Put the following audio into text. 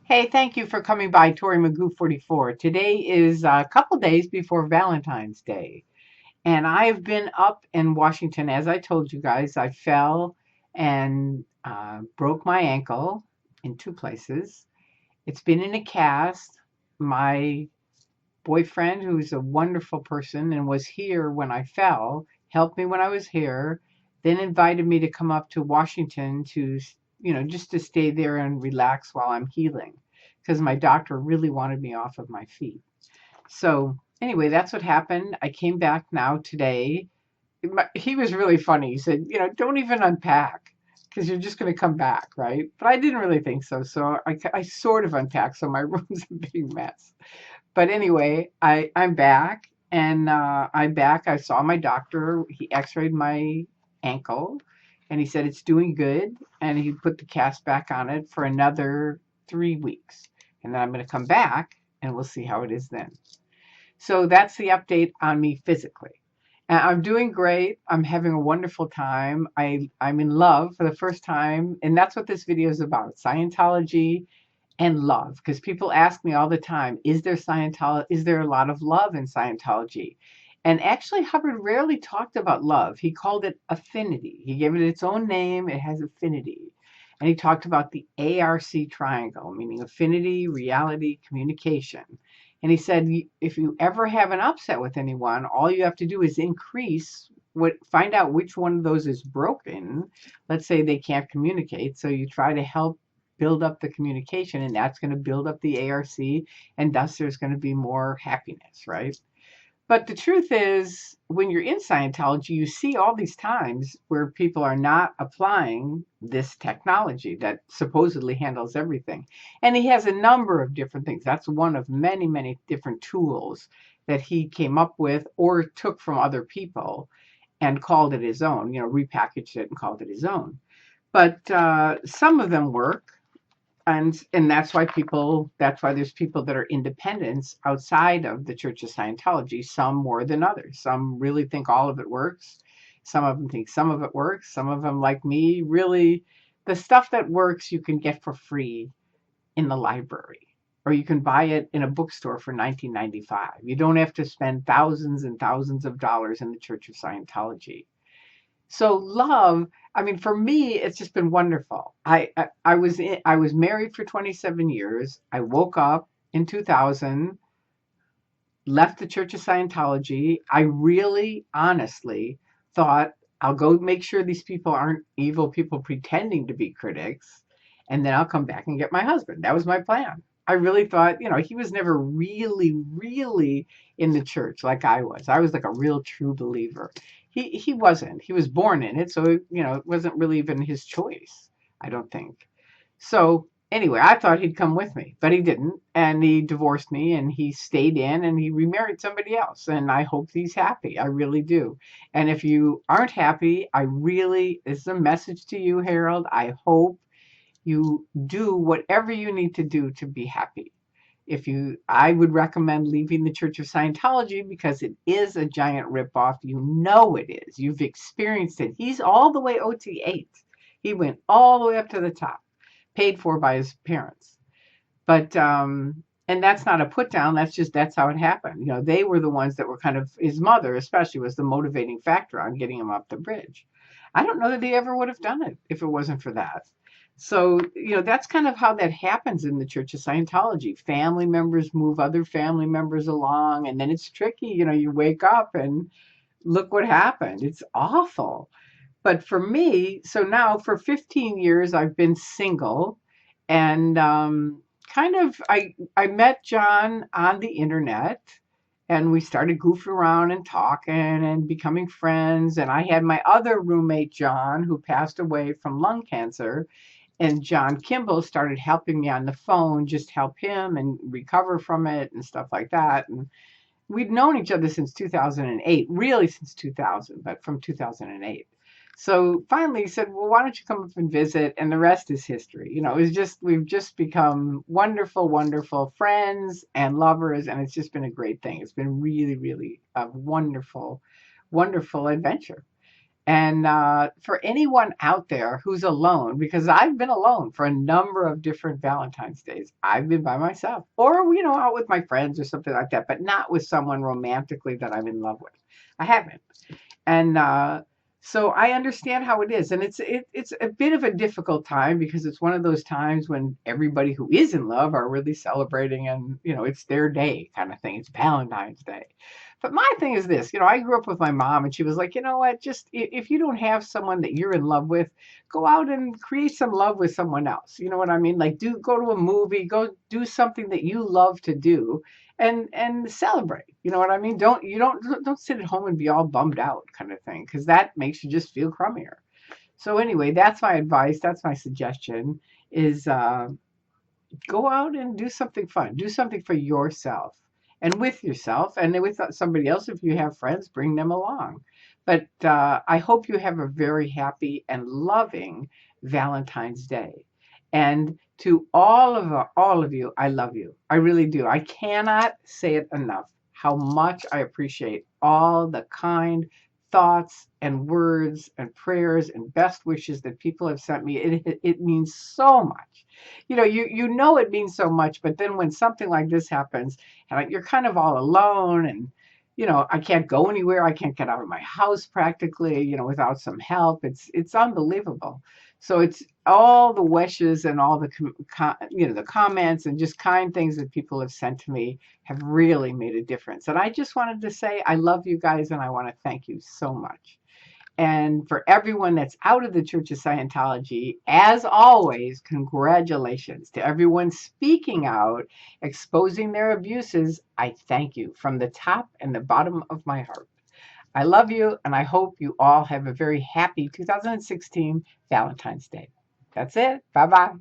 Hey, thank you for coming by, Tory Magoo 44. Today is a couple days before Valentine's Day, and I've been up in Washington. As I told you guys, I fell and broke my ankle in two places. It's been in a cast. My boyfriend, who's a wonderful person and was here when I fell, helped me when I was here, then invited me to come up to Washington to, just to stay there and relax while I'm healing because my doctor really wanted me off of my feet. So, anyway, that's what happened. I came back now today. He was really funny. He said, don't even unpack because you're just going to come back, right? But I didn't really think so. So I sort of unpacked. So my room's a big mess. But anyway, I'm back and I'm back. I saw my doctor. He x-rayed my ankle and he said it's doing good. And he put the cast back on it for another 3 weeks. And then I'm going to come back and we'll see how it is then. So that's the update on me physically. And I'm doing great. I'm having a wonderful time. I'm in love for the first time. And that's what this video is about, Scientology and love, because people ask me all the time, is there Scientology, is there a lot of love in Scientology? And actually Hubbard rarely talked about love. He called it affinity. He gave it its own name. It has affinity. And he talked about the ARC triangle, meaning affinity, reality, communication. And he said, if you ever have an upset with anyone, all you have to do is find out which one of those is broken. Let's say they can't communicate. So you try to help build up the communication, and that's going to build up the ARC, and thus there's going to be more happiness, right? But the truth is, when you're in Scientology, you see all these times where people are not applying this technology that supposedly handles everything. And he has a number of different things. That's one of many, many different tools that he came up with or took from other people and called it his own, repackaged it and called it his own. But some of them work, and that's why there's people that are independents outside of the Church of Scientology, some more than others. Some really think all of it works, some of them think some of it works, some of them, like me, really, the stuff that works you can get for free in the library, or you can buy it in a bookstore for 1995. You don't have to spend thousands and thousands of dollars in the Church of Scientology. So love, I mean, for me, it's just been wonderful. I was married for 27 years. I woke up in 2000, left the Church of Scientology. I really, honestly thought I'll go make sure these people aren't evil people pretending to be critics, and then I'll come back and get my husband. That was my plan. I really thought, he was never really, really in the church like I was. I was like a real true believer. He wasn't. He was born in it, so it wasn't really even his choice, I don't think. So anyway, I thought he'd come with me, but he didn't. And he divorced me and he stayed in and he remarried somebody else. And I hope he's happy. I really do. And if you aren't happy, this is a message to you, Harold. I hope you do whatever you need to do to be happy. I would recommend leaving the Church of Scientology because it is a giant ripoff. You know it is. You've experienced it. He's all the way OT8. He went all the way up to the top, paid for by his parents. But and that's not a put down. That's how it happened. They were the ones that were kind of, his mother especially was the motivating factor on getting him up the bridge. I don't know that he ever would have done it if it wasn't for that. So, that's kind of how that happens in the Church of Scientology. Family members move other family members along, and then it's tricky. You wake up and look what happened. It's awful. But for me, so now for 15 years, I've been single, and I met John on the internet, and we started goofing around and talking and becoming friends. And I had my other roommate, John, who passed away from lung cancer, and John Kimball started helping me on the phone, just help him and recover from it and stuff like that. And we'd known each other since 2008, really since 2000, but from 2008. So finally he said, well, why don't you come up and visit? And the rest is history. We've just become wonderful, wonderful friends and lovers. And it's just been a great thing. It's been really, really a wonderful, wonderful adventure. And for anyone out there who's alone, because I've been alone for a number of different Valentine's days, I've been by myself or, out with my friends or something like that, but not with someone romantically that I'm in love with. I haven't. And so I understand how it is, and it's a bit of a difficult time because it's one of those times when everybody who is in love are really celebrating, and it's their day kind of thing. It's Valentine's Day. But my thing is this, I grew up with my mom, and she was like, you know what, just if you don't have someone that you're in love with, go out and create some love with someone else. You know what I mean? Like, go to a movie, go do something that you love to do, and celebrate. You know what I mean? Don't sit at home and be all bummed out kind of thing, because that makes you just feel crummier. So anyway, that's my advice. That's my suggestion is go out and do something fun. Do something for yourself and with yourself and with somebody else. If you have friends, bring them along. But I hope you have a very happy and loving Valentine's Day. And to all of you, I love you. I really do. I cannot say it enough how much I appreciate all the kind thoughts and words and prayers and best wishes that people have sent me. It means so much. You know it means so much, but then when something like this happens and you're kind of all alone, and I can't go anywhere, I can't get out of my house practically, without some help. It's unbelievable. So it's all the wishes and all the comments and just kind things that people have sent to me have really made a difference. And I just wanted to say I love you guys, and I want to thank you so much. And for everyone that's out of the Church of Scientology, as always, congratulations. To everyone speaking out, exposing their abuses, I thank you from the top and the bottom of my heart. I love you, and I hope you all have a very happy 2016 Valentine's Day. That's it. Bye bye.